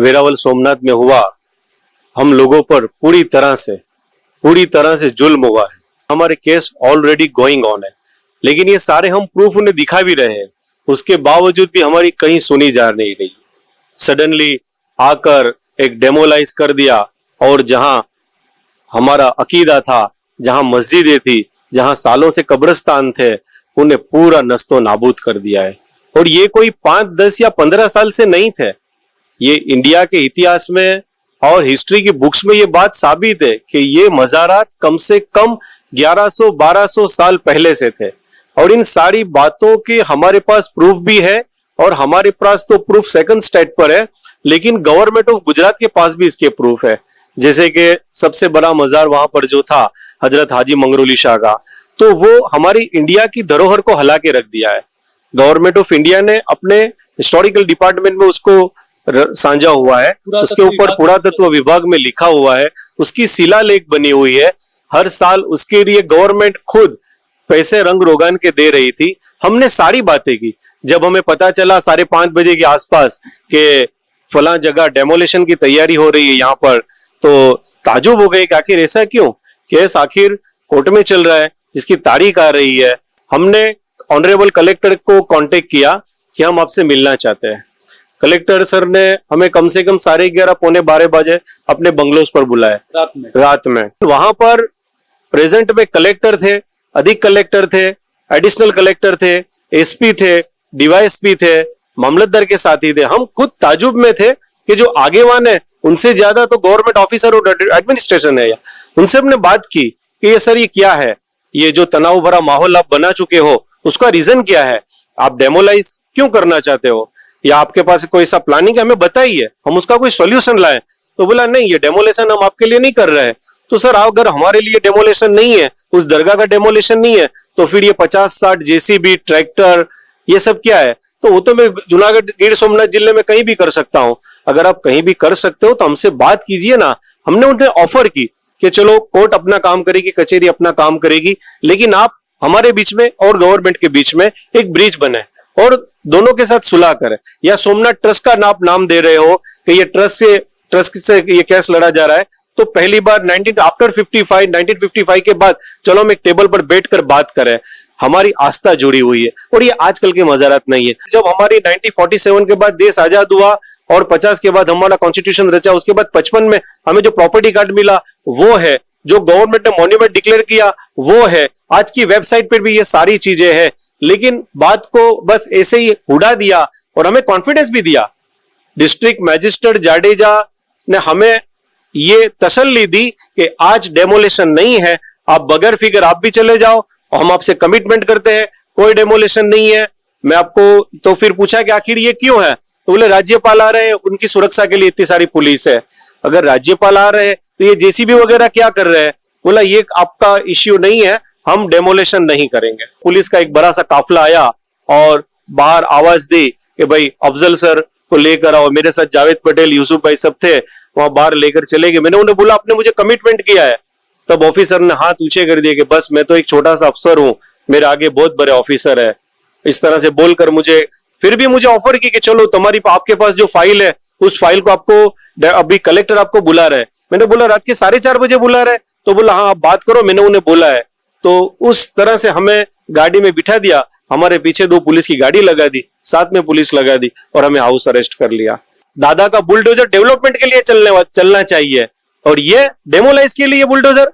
वेरावल सोमनाथ में हुआ, हम लोगों पर पूरी तरह से जुल्म हुआ है। हमारे केस ऑलरेडी गोइंग ऑन है, लेकिन ये सारे हम प्रूफ उन्हें दिखा भी रहे हैं, उसके बावजूद भी हमारी कहीं सुनी जा नहीं रही। सडनली आकर एक डेमोलाइज कर दिया, और जहां हमारा अकीदा था, जहां मस्जिदें थी, जहां सालों से कब्रिस्तान थे, उन्हें पूरा नस्तो नाबूद कर दिया है। और ये कोई 5, 10 या 15 साल से नहीं थे, ये इंडिया के इतिहास में और हिस्ट्री की बुक्स में ये बात साबित है कि ये मज़ारात कम से कम 1100-1200 साल पहले से थे। और इन सारी बातों के हमारे पास प्रूफ भी है, और हमारे पास तो प्रूफ सेकंड स्टेट पर है, लेकिन गवर्नमेंट ऑफ गुजरात के पास भी इसके प्रूफ है। जैसे कि सबसे बड़ा मजार वहां पर जो था हजरत हाजी मंगरूली शाह का, तो वो हमारी इंडिया की धरोहर को हिला के रख दिया है। गवर्नमेंट ऑफ इंडिया ने अपने हिस्टोरिकल डिपार्टमेंट में उसको साझा हुआ है, उसके ऊपर पुरातत्व विभाग में लिखा हुआ है, उसकी शिलालेख बनी हुई है। हर साल उसके लिए गवर्नमेंट खुद पैसे रंग रोगान के दे रही थी। हमने सारी बातें की। जब हमें पता चला 5:30 बजे के आसपास के फला जगह डेमोलेशन की तैयारी हो रही है यहाँ पर, तो ताजुब हो गए कि आखिर ऐसा क्यों, केस आखिर कोर्ट में चल रहा है, जिसकी तारीख आ रही है। हमने ऑनरेबल कलेक्टर को कांटेक्ट किया कि हम आपसे मिलना चाहते हैं। कलेक्टर सर ने हमें कम से कम 11:30 पौने 12 बजे अपने बंगलोज पर बुलाया रात में। वहां पर प्रेजेंट में कलेक्टर थे, अधिक कलेक्टर थे, एडिशनल कलेक्टर थे, एसपी थे, डीवाईएसपी थे, मामलतदार के साथी थे। हम खुद ताजुब में थे कि जो आगेवान है उनसे ज्यादा तो गवर्नमेंट ऑफिसर और एडमिनिस्ट्रेशन है। उनसे हमने बात की कि ये सर ये क्या है, ये जो तनाव भरा माहौल आप बना चुके हो उसका रीजन क्या है, आप डेमोलाइज क्यों करना चाहते हो, या आपके पास कोई ऐसा प्लानिंग है, हमें बताइए, हम उसका कोई सॉल्यूशन लाएं। तो बोला नहीं, ये डेमोलेशन हम आपके लिए नहीं कर रहे हैं। तो सर अगर हमारे लिए डेमोलेशन नहीं है, उस दरगाह का डेमोलेशन नहीं है, तो फिर ये 50-60 जेसीबी ट्रैक्टर ये सब क्या है? तो वो तो मैं जूनागढ़ गिर सोमनाथ जिले में कहीं भी कर सकता हूँ। अगर आप कहीं भी कर सकते हो तो हमसे बात कीजिए ना। हमने उन्हें ऑफर की कि चलो कोर्ट अपना काम करेगी, कचहरी अपना काम करेगी, लेकिन आप हमारे बीच में और गवर्नमेंट के बीच में एक ब्रिज बने और दोनों के साथ सुलह करें। या सोमनाथ ट्रस्ट का आप नाम दे रहे हो कि ये ट्रस्ट से ये केस लड़ा जा रहा है, तो पहली बार 1955 के बाद चलो हम एक टेबल पर बैठकर बात करें। हमारी आस्था जुड़ी हुई है और ये आजकल के मजारात नहीं है। जब हमारी 1947 के बाद देश आजाद हुआ और 50 के बाद हमारा कॉन्स्टिट्यूशन रचा, उसके बाद 55 में हमें जो प्रॉपर्टी कार्ड मिला वो है, जो गवर्नमेंट ने मॉन्यूमेंट डिक्लेयर किया वो है, आज की वेबसाइट पर भी ये सारी चीजें हैं। लेकिन बात को बस ऐसे ही उड़ा दिया और हमें कॉन्फिडेंस भी दिया। डिस्ट्रिक्ट मैजिस्ट्रेट जाडेजा ने हमें ये तसल्ली दी कि आज डेमोलेशन नहीं है, आप बगैर फिक्र आप भी चले जाओ, और हम आपसे कमिटमेंट करते हैं कोई डेमोलेशन नहीं है। मैं आपको तो फिर पूछा कि आखिर ये क्यों है, तो बोले राज्यपाल आ रहे हैं, उनकी सुरक्षा के लिए इतनी सारी पुलिस है। अगर राज्यपाल आ रहे हैं तो ये जेसीबी वगैरह क्या कर रहे हैं? बोला ये आपका इश्यू नहीं है, हम डेमोलेशन नहीं करेंगे। पुलिस का एक बड़ा सा काफिला आया और बाहर आवाज दी कि भाई अफजल सर को लेकर आओ। मेरे साथ जावेद पटेल, यूसुफ भाई सब थे, वहां बाहर लेकर चले गए। मैंने उन्हें बोला आपने मुझे कमिटमेंट किया है। तब ऑफिसर ने हाथ ऊंचे कर दिए कि बस मैं तो एक छोटा सा अफसर हूं, मेरे आगे बहुत बड़े ऑफिसर है। इस तरह से बोलकर फिर भी मुझे ऑफर की कि चलो तुम्हारी आपके पास जो फाइल है उस फाइल को आपको अभी कलेक्टर आपको बुला रहे। मैंने बोला रात के 4:30 बजे बुला रहे? तो बोला हाँ आप बात करो, मैंने उन्हें बोला है। तो उस तरह से हमें गाड़ी में बिठा दिया, हमारे पीछे 2 पुलिस की गाड़ी लगा दी, साथ में पुलिस लगा दी और हमें हाउस अरेस्ट कर लिया। दादा का बुलडोजर डेवलपमेंट के लिए चलना चाहिए और ये डेमोलाइज के लिए बुलडोजर।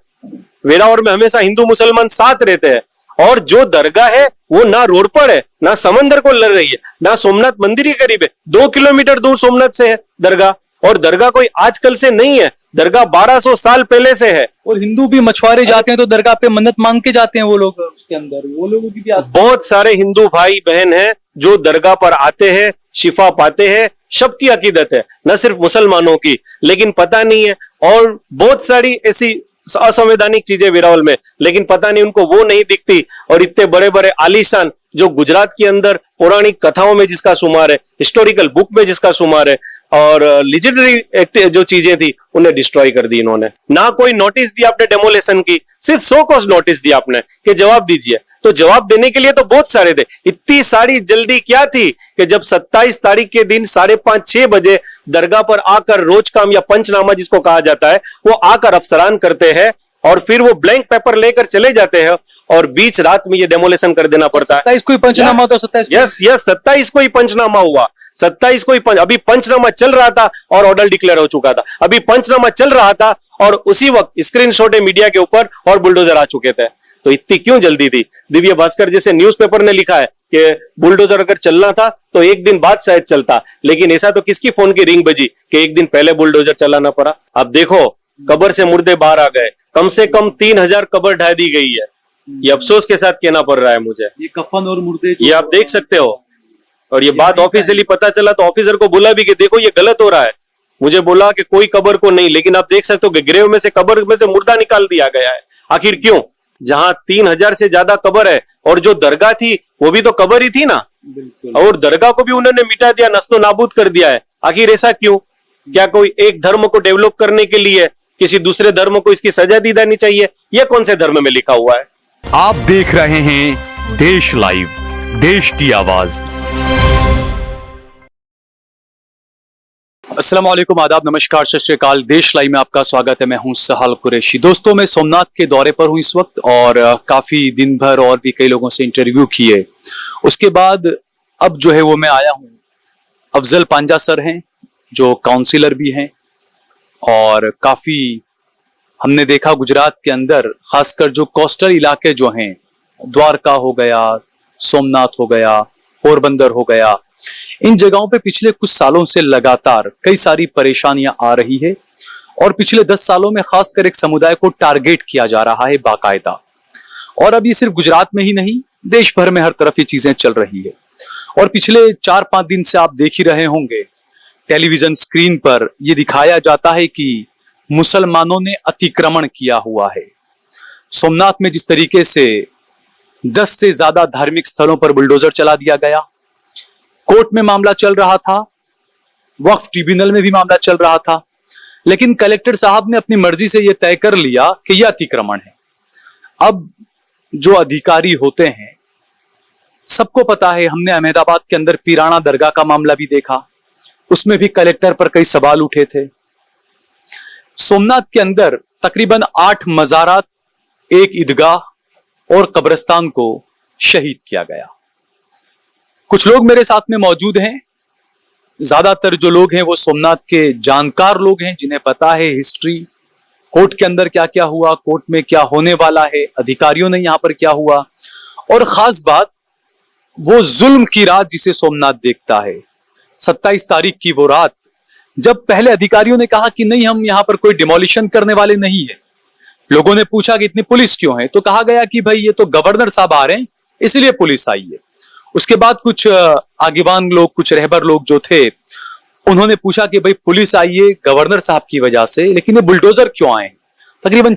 वेरावल में हमेशा हिंदू मुसलमान साथ रहते हैं और जो दरगाह है वो ना रोड पर है, ना समंदर को लड़ रही है, ना सोमनाथ मंदिर के करीब है। 2 किलोमीटर दूर सोमनाथ से है दरगाह, और दरगाह कोई आजकल से नहीं है, दरगाह 1200 साल पहले से है। और हिंदू भी मछुआरे जाते हैं तो दरगाह पे मन्नत मांग के जाते हैं वो लोग, उसके अंदर वो लोगों की भी बहुत सारे हिंदू भाई बहन हैं जो दरगाह पर आते हैं, शिफा पाते हैं। सबकी अकीदत है, न सिर्फ मुसलमानों की, लेकिन पता नहीं है। और बहुत सारी ऐसी असंवैधानिक चीजें वेरावल में, लेकिन पता नहीं उनको वो नहीं दिखती। और इतने बड़े बड़े आलीशान जो गुजरात के अंदर पौराणिक कथाओं में जिसका शुमार है, हिस्टोरिकल बुक में जिसका शुमार है, और लीजेंडरी जो चीजें थी उन्हें डिस्ट्रॉय कर दी इन्होंने। ना कोई नोटिस दिया आपने डेमोलेशन की, सिर्फ 100 कोस नोटिस दिया आपने कि जवाब दीजिए। तो तो जवाब देने के लिए तो बहुत सारे थे। इतनी सारी जल्दी क्या थी कि जब 27 तारीख के दिन 5:30-6 बजे दरगाह पर आकर रोज काम या पंचनामा जिसको कहा जाता है वो आकर अफसरान करते हैं और फिर वो ब्लैंक पेपर लेकर चले जाते हैं और बीच रात में ये डेमोलेशन कर देना पड़ता है। 27 को ही पंचनामा तो 27 यस 27 को ही पंचनामा हुआ, 27 को ही अभी पंचनामा चल रहा था और ऑर्डर डिक्लेयर हो चुका था। अभी पंचनामा चल रहा था और उसी वक्त स्क्रीनशॉट है मीडिया के ऊपर और बुलडोजर आ चुके थे। तो इतनी क्यों जल्दी थी? दिव्य भास्कर जैसे न्यूज़पेपर ने लिखा है कि बुलडोजर अगर चलना था तो एक दिन बाद शायद चलता, लेकिन ऐसा तो किसकी फोन की रिंग बजी कि एक दिन पहले बुलडोजर चलाना पड़ा। अब देखो कब्र से मुर्दे बाहर आ गए, कम से कम 3000 कब्र ढा दी गई है। ये अफसोस के साथ कहना पड़ रहा है मुझे। ये कफन और मुर्दे ये आप देख सकते हो। और ये बात ऑफिशियली पता चला तो ऑफिसर को बोला भी कि देखो ये गलत हो रहा है। मुझे बोला कि कोई कब्र को नहीं, लेकिन आप देख सकते हो कि ग्रेव में से कब्र में से मुर्दा निकाल दिया गया है। आखिर क्यों? जहां 3000 से ज्यादा कब्र है और जो दरगाह थी वो भी तो कब्र ही थी ना, और दरगाह को भी उन्होंने मिटा दिया, नस्तो नाबूद कर दिया है। आखिर ऐसा क्यों? क्या कोई एक धर्म को डेवलप करने के लिए किसी दूसरे धर्म को इसकी सजा दी जानी चाहिए? यह कौन से धर्म में लिखा हुआ है? आप देख रहे हैं देश लाइव, देश की आवाज। अस्सलाम वालेकुम, आदाब, नमस्कार, सत श्री अकाल। देश लाइव में आपका स्वागत है। मैं हूं सहाल कुरैशी। दोस्तों मैं सोमनाथ के दौरे पर हूं इस वक्त और काफी दिन भर और भी कई लोगों से इंटरव्यू किए। उसके बाद अब जो है वो मैं आया हूं। अफजल पांजा सर हैं जो काउंसिलर भी हैं और काफी हमने देखा गुजरात के अंदर खासकर जो कोस्टल इलाके जो हैं, द्वारका हो गया, सोमनाथ हो गया, पोरबंदर हो गया, इन जगहों पे पिछले कुछ सालों से लगातार कई सारी परेशानियां आ रही है और पिछले 10 सालों में खासकर एक समुदाय को टारगेट किया जा रहा है बाकायदा। और अब ये सिर्फ गुजरात में ही नहीं, देश भर में हर तरफ ये चीजें चल रही है। और पिछले 4-5 दिन से आप देख ही रहे होंगे टेलीविजन स्क्रीन पर यह दिखाया जाता है कि मुसलमानों ने अतिक्रमण किया हुआ है। सोमनाथ में जिस तरीके से 10 से ज्यादा धार्मिक स्थलों पर बुलडोजर चला दिया गया, कोर्ट में मामला चल रहा था, वक्फ ट्रिब्यूनल में भी मामला चल रहा था, लेकिन कलेक्टर साहब ने अपनी मर्जी से यह तय कर लिया कि यह अतिक्रमण है। अब जो अधिकारी होते हैं सबको पता है, हमने अहमदाबाद के अंदर पीराना दरगाह का मामला भी देखा, उसमें भी कलेक्टर पर कई सवाल उठे थे। सोमनाथ के अंदर तकरीबन 8 मज़ारात, एक ईदगाह और कब्रिस्तान को शहीद किया गया। कुछ लोग मेरे साथ में मौजूद हैं। ज्यादातर जो लोग हैं वो सोमनाथ के जानकार लोग हैं, जिन्हें पता है हिस्ट्री, कोर्ट के अंदर क्या क्या हुआ, कोर्ट में क्या होने वाला है, अधिकारियों ने यहां पर क्या हुआ, और खास बात वो जुल्म की रात जिसे सोमनाथ देखता है। 27 तारीख की वो रात जब पहले अधिकारियों ने कहा कि नहीं, हम यहां पर कोई डिमोलिशन करने वाले नहीं है। लोगों ने पूछा कि इतनी पुलिस क्यों है, तो कहा गया कि भाई ये तो गवर्नर साहब आ रहे हैं इसलिए पुलिस आई है। उसके बाद कुछ आगेवान लोग, कुछ रहबर लोग जो थे, उन्होंने पूछा कि भाई पुलिस आई है गवर्नर साहब की वजह से, लेकिन ये बुलडोजर क्यों आए? तकरीबन